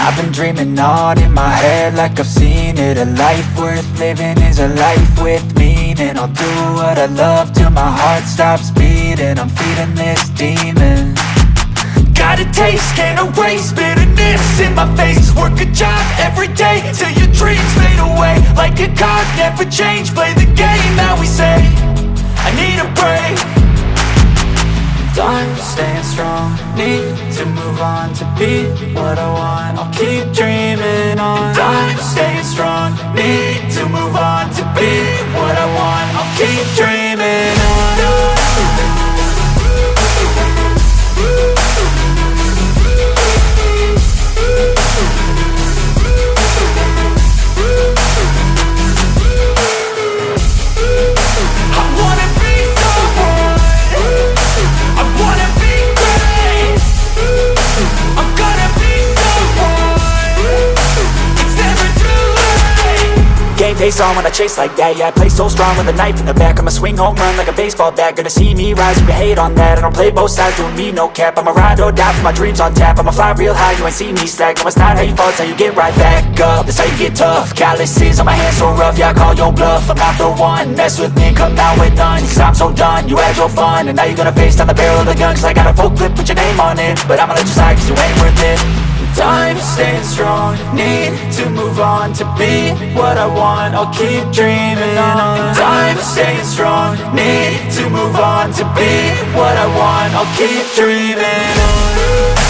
I've been dreaming on in my head like I've seen it. A life worth living is a life with meaning. I'll do what I love till my heart stops beating. I'm feeding this demon. Got a taste, can't erase bitterness in my face. Work a job every day till your dreams fade away. Like a card, never change, play the game that we say. I need a break. I'm staying strong, need to move on to be what I want. I'll keep dreaming on. I'm staying strong, need to move on to be what I want. I'll keep dreaming on. Game face on when I chase like that. Yeah, I play so strong with a knife in the back. I'ma swing home run like a baseball bat. Gonna see me rise, you can hate on that. I don't play both sides, doing me no cap. I'ma ride or die for my dreams on tap. I'ma fly real high, you ain't see me slack. No, it's not how you fall, it's how you get right back up. That's how you get tough. Calluses on my hands so rough, yeah, I call your bluff. I'm not the one, mess with me, come out with none. Cause I'm so done, you had your fun. And now you're gonna face down the barrel of the gun. Cause I got a full clip, put your name on it. But I'ma let you slide cause you ain't worth it. I'm staying strong, need to move on to be what I want. I'll keep dreaming on. I'm staying strong, need to move on to be what I want. I'll keep dreaming on.